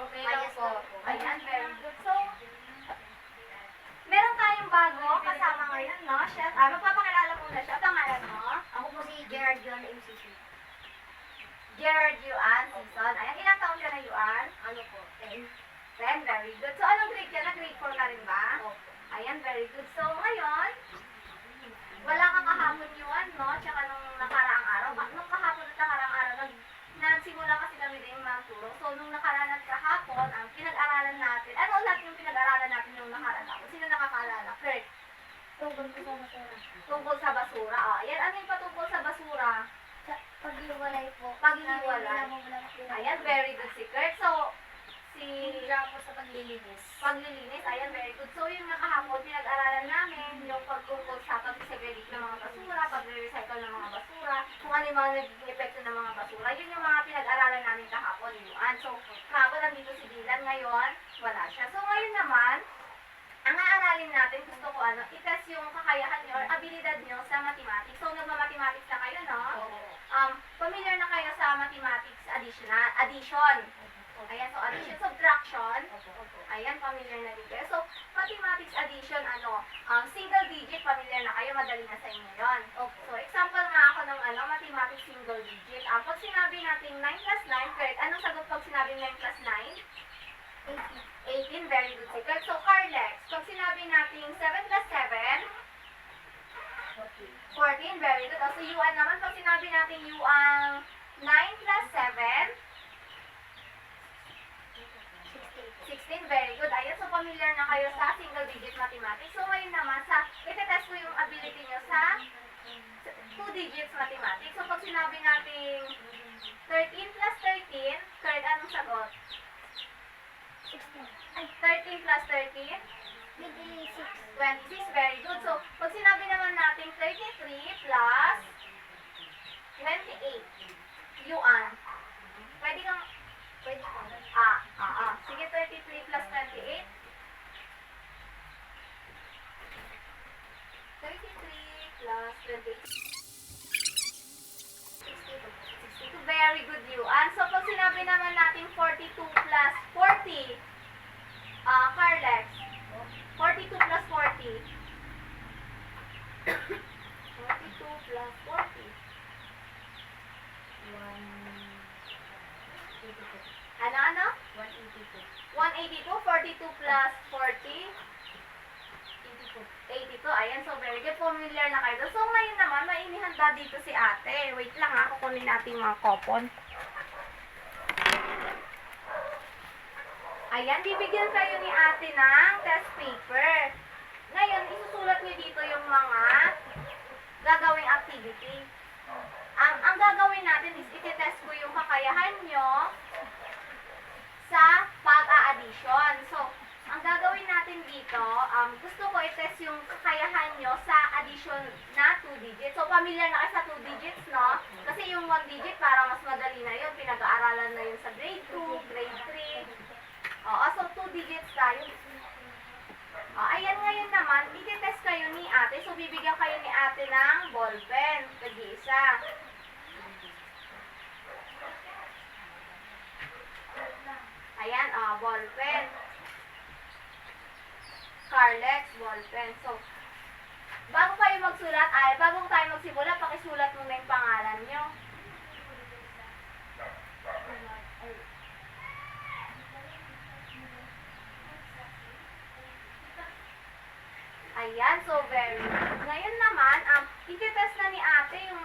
Okay lang po. Ayan, very good. So, meron tayong bago kasama ngayon, no? Siya, magpapakilala muna siya. Pangalan mo? Ako po si Gerard Yon MCC. Gerard Yuan Season. Ayan, ilang taon ka na, Yuan? Ano po? 10. 10, very good. So, anong grade ka na? Grade 4 ka rin ba? Opo. Ayan, very good. So, ngayon, wala kang kahapon, Yuan, no? Tsaka nung nakaraang araw. Nung kahapon at nakaraang araw, nagsimula kasi kami din magturo. So, nung nakaraan at kahapon, ang pinag-aralan natin, ano lahat yung pinag-aralan natin nung nakaraan ako? Sino nakakaalala? Kurt, Tungkol po sa basura. tungkol sa basura. Ayan, ano yung patungkol sa basura? Sa paghiwalay po. Paghiwalay. Ayan, very good si Kurt. So, si po sa paglilinis. paglilinis, ayan, very good. So, yung nakahapon, pinag-aralan namin yung pagtungkol sa pag-segregate ng mga basura, pag-recycle ng mga basura, kung ano yung mga nagiging epekto ng mga basura. Yun yung mga pinag-aralan namin kahapon, yun. So, kahapon nandito si Dylan, ngayon, wala siya. So, ngayon naman, ang aaralin natin, gusto ko i-test yung kakayahan nyo or abilidad nyo sa mathematics. So, nagma-mathematics na kayo, no? Familiar na kayo sa mathematics addition. Ayan, so addition, subtraction. Ayan, familiar na din kayo. So, mathematics addition, single digit, familiar na kayo, madali na sa inyo yun. So, example nga ako ng mathematics single digit. Pag sinabi natin 9 plus 9, correct, anong sagot pag sinabi 9 plus 9? 18, very good. Correct. So, Carlex, pag sinabi natin 7 plus 7, 14, very good. So, Yuan naman, pag sinabi natin Yuan 9 plus 7, 16, very good. Ayan, so familiar na kayo sa single digit mathematics. So, ngayon naman, iti-test ko yung ability nyo sa 2 digits mathematics. So, pag sinabi natin 13 plus 13, correct, anong sagot? 13 plus 13? 26, very good. So, pag sinabi naman natin 33 plus 28, Yuan, pwede kang, sige, 33 plus 28. 33 plus 28. 62, very good, Yuan. So, pag sinabi naman natin 42 plus 40, Carlex, 42 plus 40. 42 plus 40. Ano? 182. 42 plus 40. 82. Ayan, so very good. Familiar na kayo. So, ngayon naman, may inihanda dito si ate. Wait lang ha, kukunin natin mga kopon. Ayan, bibigyan kayo ni ate ng test paper. Ngayon, isusulat niyo dito yung mga gagawing activity. Ang gagawin natin is iti-test ko yung kakayahan nyo sa pag-a-addition. So, ang gagawin natin dito, gusto ko i-test yung kakayahan nyo sa addition na 2 digits. So, familiar na kayo sa 2 digits, no? Kasi yung 1 digit, parang mas madali na yun. Pinag-aaralan na yun sa grade 2, grade 3. So 2 digits tayo. Ayan, ngayon naman, iti-test kayo ni ate. So, bibigyan kayo ni ate ng ballpen. Tag-isa. Ayan, ballpen. Carlex, ballpen. So, bago tayo magsimula, pakisulat muna yung pangalan nyo. Ayan, so very good. Ngayon naman, iti-test na ni ate yung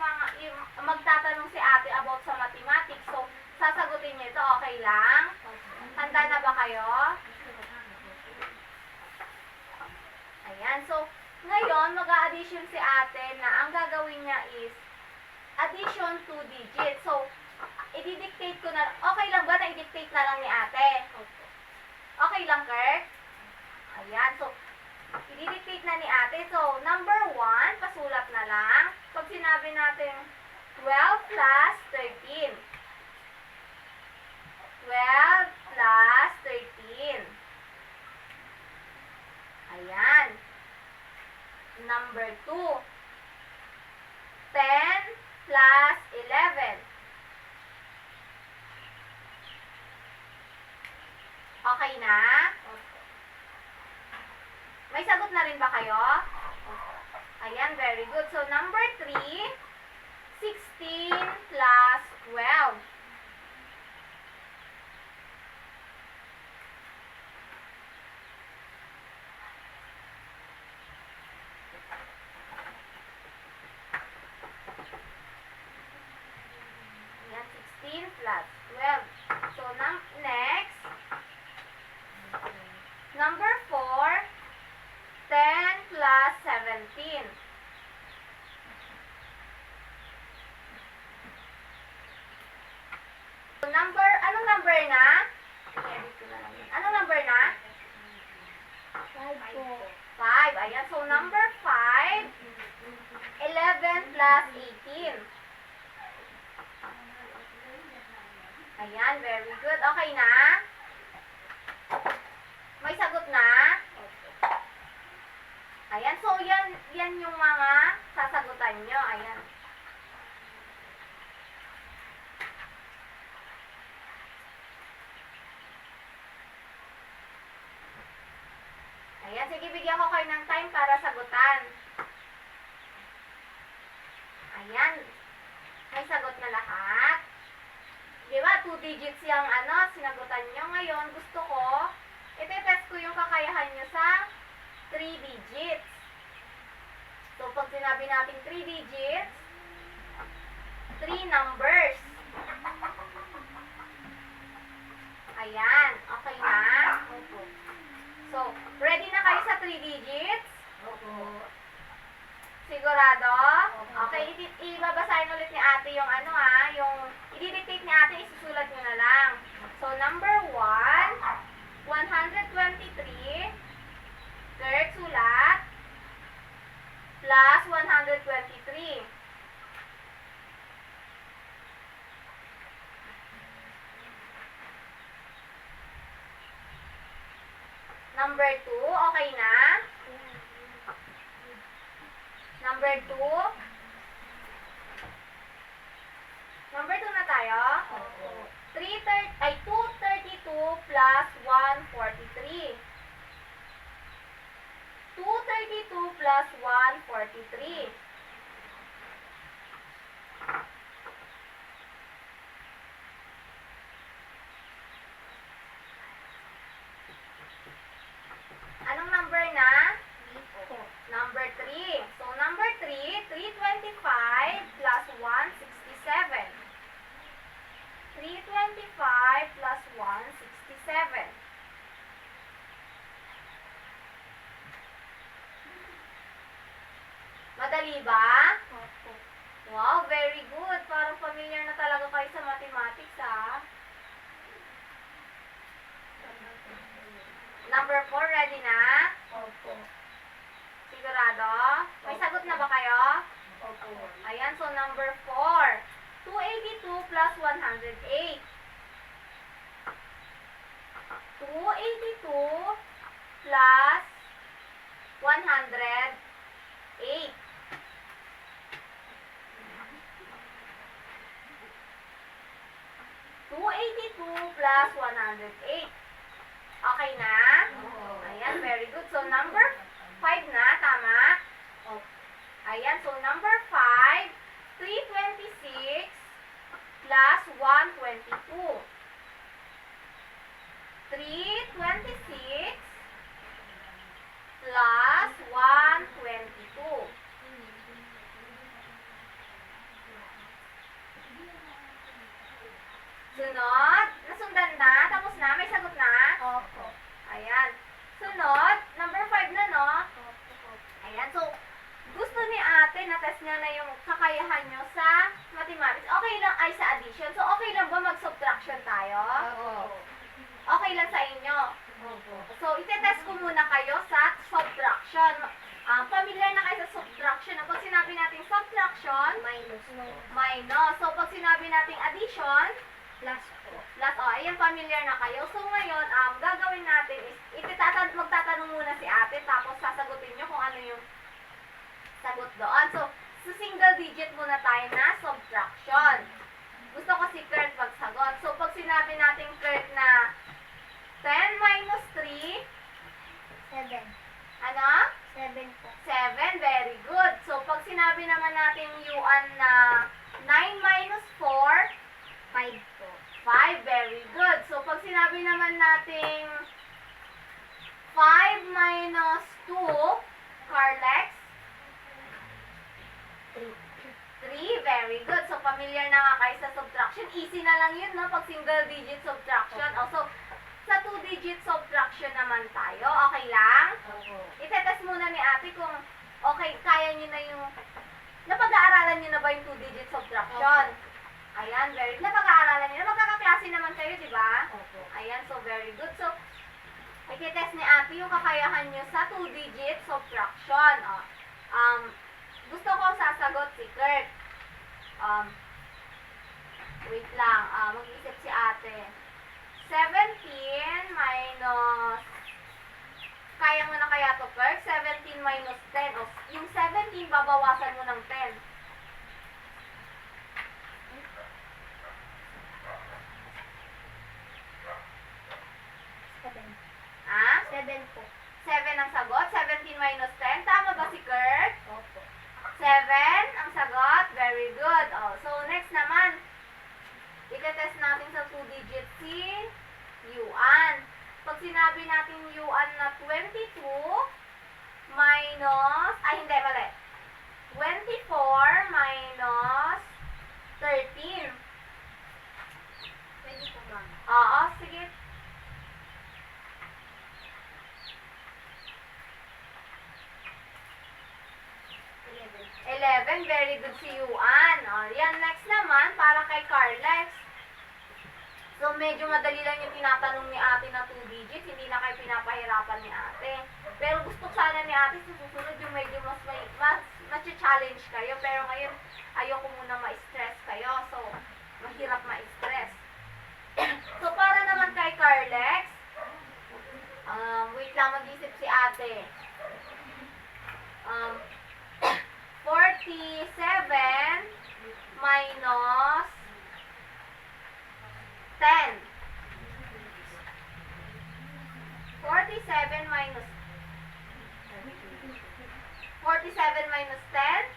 magtatanong si ate about sa mathematics. So, sasagutin niyo ito, okay lang? Handa na ba kayo? Ayan, so, ngayon, mag-a-addition si ate na ang gagawin niya is addition 2 digits. So, i-dictate ko na, okay lang ba na i-dictate na lang ni ate? Okay lang, Kirk? Ayan, so, i-dictate na ni ate. So, number 1, pasulat na lang. Pag sinabi natin 12 plus 13. 12 plus 13. Ayan. Number 2. 10 plus 11. Okay na? May sagot na rin ba kayo? Ayan, very good. So, number 3, 16 plus 12. Ayan, 16 plus 12. So, next, number 4, 10 plus 17. So, anong number na? I-edit ko na lang yun. Anong number na? 5 po. 5. Ayan. So, number 5, 11 plus 18. Ayan. Very good. Okay na? May sagot na? Ayan. So, yan yung mga sasagutan nyo. Ayan. Ayan, sige, bigyan ko kayo ng time para sagutan. Ayan. May sagot na lahat. Di ba, 2 digits yung sinagutan nyo. Ngayon, gusto ko, ite-test ko yung kakayahan nyo sa 3 digits. So, pag sinabi natin 3 digits, 3 numbers. Ayan, okay na? So, ready na kayo sa 3 digits? Sigurado? Okay, ibabasahin ulit ni ate yung yung i-dictate ni ate, isusulat nyo na lang. So, number 1, 123, third sulat, plus 123. Number 2, okay na? Number 2. Number 2 na tayo? 232 plus 143. 232 plus 143. Anong number na? Number 3. So, number 3, 325 plus 167. 325 plus 167. Madali ba? Wow, very good. Parang familiar na talaga kayo sa mathematics, ha? Number 4, ready na? Sigurado? May sagot na ba kayo? Ayan, so number 4. 282 plus 108. 282 plus 108. 282 plus 108. Okay na? Ayan, very good. So, number 5 na, tama? Ayan, so number 5, 326 plus 122. 326 plus 122. Sunod, nasundan na, tapos na, may sagot na? Ayan. Sunod, number 5 na, no? Ayan, so, gusto ni ate na test niya na yung kakayahan nyo sa mathematics. Okay lang ay sa addition. So, okay lang ba mag-subtraction tayo? Okay lang sa inyo. So, ite-test ko muna kayo sa subtraction. Familiar na kayo sa subtraction. Pag sinabi natin subtraction, minus. So, pag sinabi natin addition, plus. Ayan, familiar na kayo. So, ngayon, gagawin natin is, magtatanong muna si ate, tapos sasagutin nyo kung ano yung sagot doon. So, sa single digit muna tayo na subtraction. Gusto ko si Kurt magsagot. So, pag sinabi natin Kurt na 10 minus sinabi naman nating 5 minus 2, Carlex? 3, very good. So, familiar na nga kayo sa subtraction. Easy na lang yun, no? Pag single digit subtraction. So, sa 2 digit subtraction naman tayo. Okay lang? Itetest muna ni ate kung okay, kaya nyo na yung... Napag-aaralan nyo na ba yung 2 digit subtraction? Ayan, very good. Napag-aaralan nyo na. Magkakaklase naman kayo, di ba? Ayan, so very good. So, itetest ni ate yung kakayahan nyo sa 2 digit subtraction. Gusto ko sasagot si Kurt. Wait lang. Mag-iisip si ate. 17 minus... Kaya mo na kaya to, Kurt? 17 minus 10. O, yung 17, babawasan mo ng 10. Seven. Ah? 7 po. 7 ang sagot. 17 minus 10. Tama ba si Kurt? Opo. 7 ang sagot. Very good. So, next naman. Itetest natin sa 2 digit si Yuan. Pag sinabi natin Yuan na 22 minus, hindi, mali. 24 minus 13. Pwede po ba? Oo, sige. 11, very good si Yuan. Yan, next naman, para kay Carlex. So, medyo madali lang yung tinatanong ni ate na 2 digits. Hindi na kayo pinapahirapan ni ate. Pero gusto sana ni ate sa susunod yung medyo mas challenge kayo. Pero ngayon, ayoko muna ma-stress kayo. So, mahirap ma-stress. So, para naman kay Carlex, wait lang, mag-isip si ate. 47 minus 10. 47 minus 10.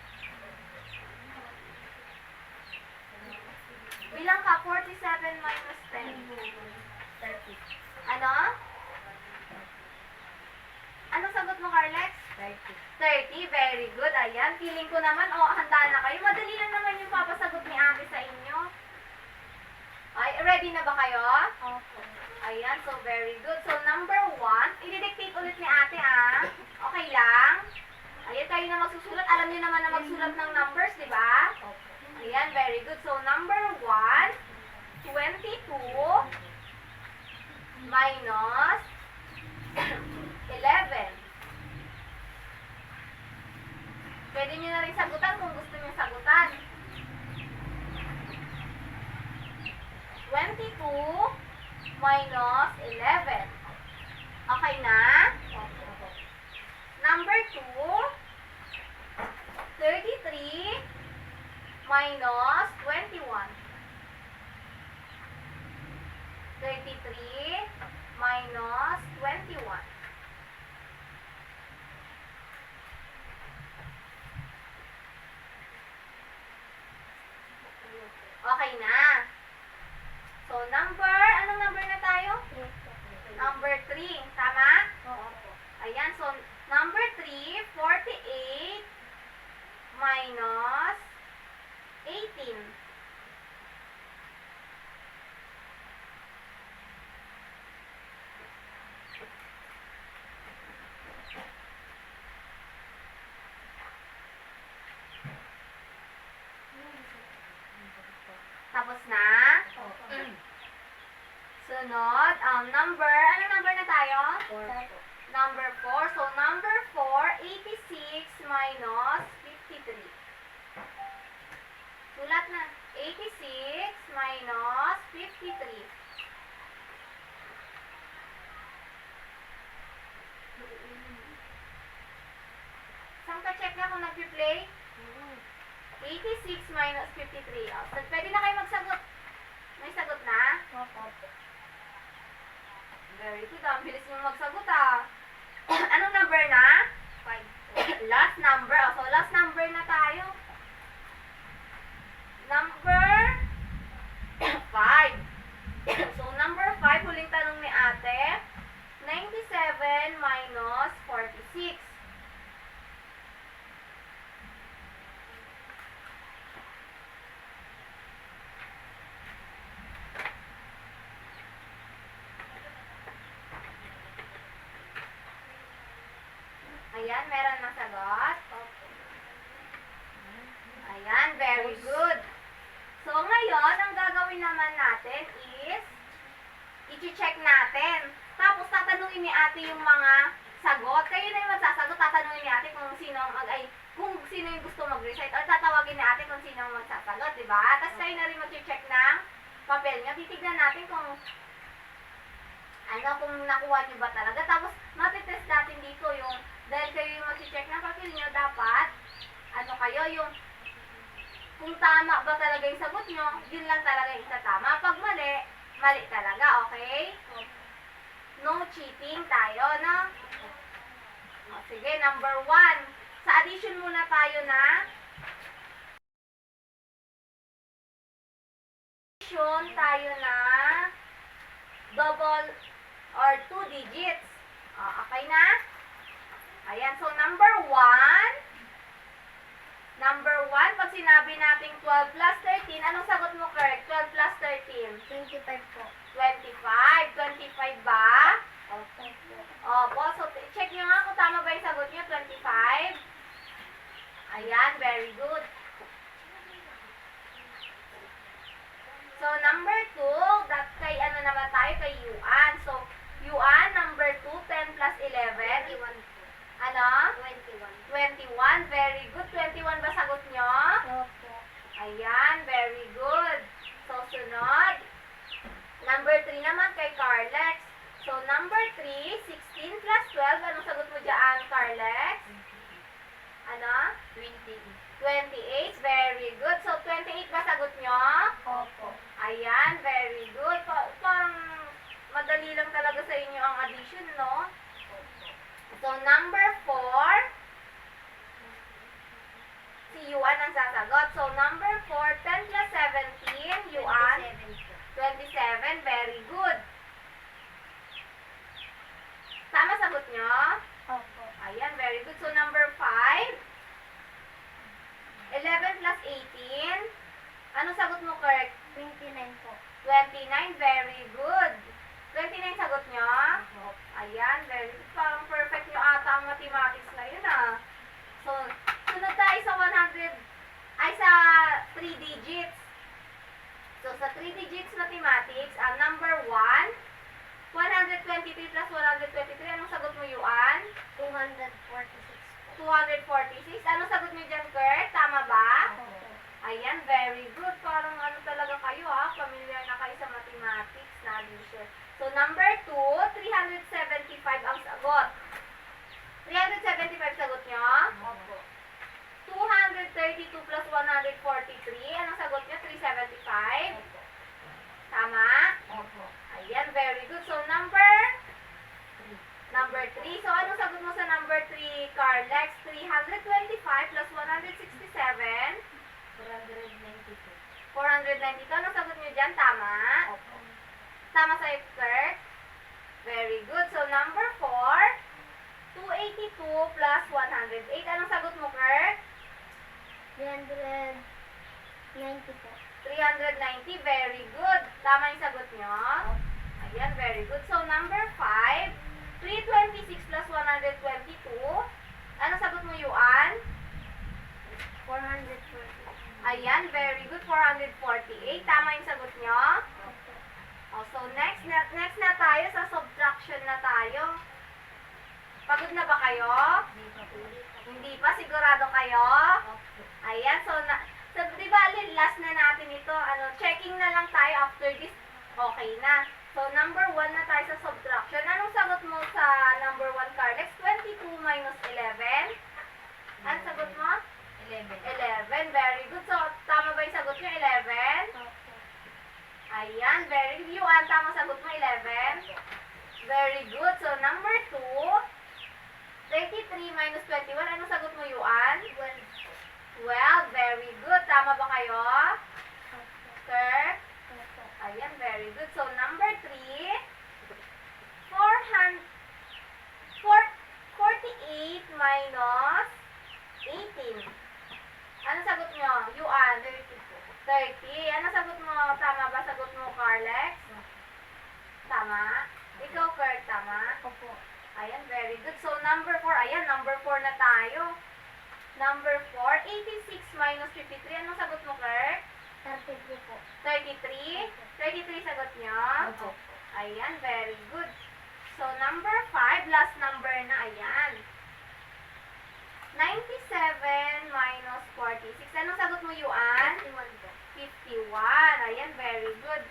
Bilang ka 47 minus 10. 30. Ano? Anong sagot mo, Carlex? 30, very good. Ayan, feeling ko naman, handa na kayo. Madali lang naman yung papasagot ni ate sa inyo. Ay, ready na ba kayo? Opo. Ayan, so very good. So, number 1, i-dictate ulit ni ate, Okay lang? Ayan, kayo na magsusulat. Alam niyo naman na magsulat ng numbers, di ba? Opo. Ayan, very good. So, number 1, 22 minus 11. Pwede nyo na rin sagutan kung gusto nyo sagutan. 22 minus 11. Okay na? Number 2, 33 minus 21. 33 minus 21. Okay na. So, anong number na tayo? Number 3. Tama? Opo. Ayan, so, number 3, 48 minus 18. Tapos na? Sunod, anong number na tayo? 4 po. Number 4. So, number 4, 86 minus 53. Sulat na. 86 minus 53. Saan ka check na kung nag-play? 86 minus 53. So, pwede na kayo magsagot. May sagot na? Opo. Very good. Ang bilis nyo magsagot, Anong number na? 5 po. Last number. So, last number na tayo. Number 5. So, number 5, huling tanong Ayan, meron na sagot. Opo. Ayan, very good. So, ngayon, ang gagawin naman natin is, i-check natin. Tapos, tatanungin ni ate yung mga sagot. Kayo na yung magsasagot, tatanungin ni ate kung sino kung sino yung gusto mag-recite or tatawagin ni ate kung sino ang magsasagot, di ba? Tapos, kayo na rin mag-check ng papel nyo. Titignan natin kung kung nakuha nyo ba talaga. Tapos, matitest natin dito yung, dahil kayo yung mag-check ng papel nyo, dapat, yung kung tama ba talaga yung sagot nyo, yun lang talaga yung itatama. Pag mali, mali talaga, okay? No cheating tayo, no? O, sige, number 1. Sa addition muna tayo na addition tayo na double or 2 digits. O, okay na? Ayan, so number 1, pag sinabi nating 12 plus 13, anong sagot mo, Kirk? 12 plus 13? 25 po. 25. 25 ba? Opo. Opo. So, check nyo nga kung tama ba yung sagot nyo, 25. Ayan, very good. So, number 2, kay ano naman tayo, kay Yuan. So, Yuan, number 2, 10 plus 11. 21 po. Ano? 21. 21. Very good. 21 ba sagot nyo? Opo. Ayan, very good. So, sunod. Number 3 naman kay Carlex. So, number 3, 16 plus 12. Anong sagot mo dyan, Carlex? Ano? 28. 28. Very good. So, 28 ba sagot nyo? Opo. Ayan, very good. Parang madali lang talaga sa inyo ang addition, no? So, number 4, si Yuan ang sasagot. So, number 4, 10 plus 17, Yuan, 27 po. 27, very good. Tama sagot nyo? Opo. Ayan, very good. So, number 5, 11 plus 18, anong sagot mo, Kirk? 29 po. 29, very good. 29 sagot nyo? Opo. Ayan, very good. Parang perfect nyo ata ang mathematics na yun, ah. So, sunod tayo sa 3 digits. So, sa 3 digits mathematics, ang number 1, 123 plus 123, anong sagot mo, Yuan? 246 po. 246. Anong sagot nyo dyan, Kurt? Tama ba? Opo. Ayan, very good. Parang ano talaga kayo, ha? Familiar na kayo sa mathematics na addition. So, number 2, 375 ang sagot. 375 sagot nyo? Opo. 232 plus 143. Anong sagot nyo? 375. Opo. Tama? Opo. Ayan, very good. So, number 3. So, anong sagot mo sa number 3, Carlex? 325 plus 167. 492. 492. Anong sagot nyo dyan? Tama? Opo. Tama sa'yo, Kirk? Very good. So, number 4, 282 plus 108. Anong sagot mo, Kirk? 390 po. 390. Very good. Tama yung sagot nyo? Ayan, very good. So, number 5, 326 plus 122. Anong sagot mo, Yuan? 440. Ayan, very good. 448. Tama yung sagot nyo? Opo. So, next na tayo sa subtraction na tayo. Pagod na ba kayo? Hindi pa, sigurado kayo? Opo. Ayan, so di ba, last na natin ito, checking na lang tayo after this, okay na. So, number 1 na tayo sa subtraction. Anong sagot mo sa number 1, Carlex? 22 minus 11? Anong sagot mo? 11. 11, very good. So, tama ba yung sagot nyo, 11? Opo. Ayan, very good. Yuan, tama sagot mo, 11? Very good. So, number 2, 33 minus 21. Anong sagot mo, Yuan? 12, very good. Tama ba kayo? Sir? Ayan, very good. So, number 3, 48 minus 18. Ano sagot nyo? Yuan? 30. Ano sagot mo? Tama ba sagot mo, Carlex? Tama? Ikaw, Kurt, tama? Opo. Ayan, very good. So, number 4. Ayan, number 4 na tayo. Number 4, 86 minus 53. Anong sagot mo, Kirk? 33 po. 33? 33 sagot niyo? Opo. Ayan, very good. So, number 5, last number na, ayan. 97 minus 46. Anong sagot mo, Yuan? 51 po. 51. Ayan, very good.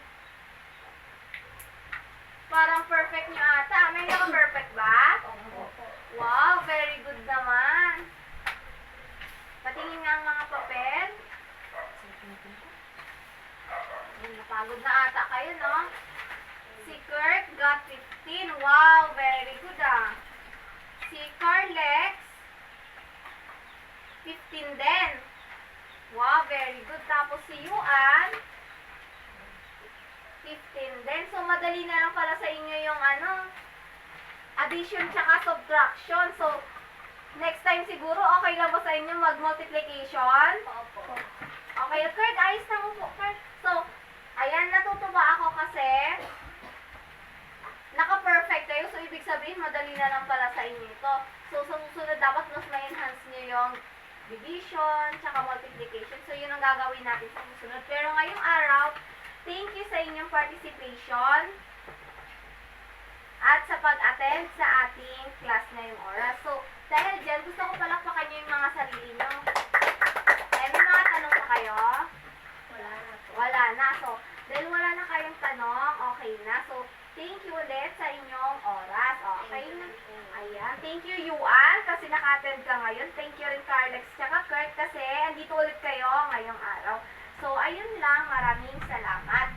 Parang perfect niyo ata. May naka-perfect ba? Opo. Wow, very good naman. Patingin nga ang mga papel. Ayan, napagod na ata kayo, no? Si Kirk got 15. Wow, very good ah. Si Carlex, 15 din. Wow, very good. Tapos si Yuan, 15 din. So, madali na lang pala sa inyo yung addition tsaka subtraction. So, next time siguro, okay lang ba sa inyo mag-multiplication? Opo. Okay, Kurt, ayos na mo po, Kurt. So, ayan, natutuwa ako kasi naka-perfect kayo. So, ibig sabihin, madali na lang pala sa inyo ito. So, sa susunod, dapat mas ma-enhance nyo yung division, tsaka multiplication. So, yun ang gagawin natin sa susunod. Pero ngayong araw, thank you sa inyong participation at sa pag-attend sa ating class ngayong oras. So, dahil dyan, gusto ko palakpakan nyo yung mga sarili nyo. May mga tanong pa kayo? Wala na po. Wala na. So, dahil wala na kayong tanong, okay na. So, thank you ulit sa inyong oras. Okay na. Ayan. Thank you, Yuan, kasi naka-attend ka ngayon. Thank you rin, Carlex, tsaka Kurt, kasi andito ulit kayo ngayong araw. So, ayun lang. Maraming salamat.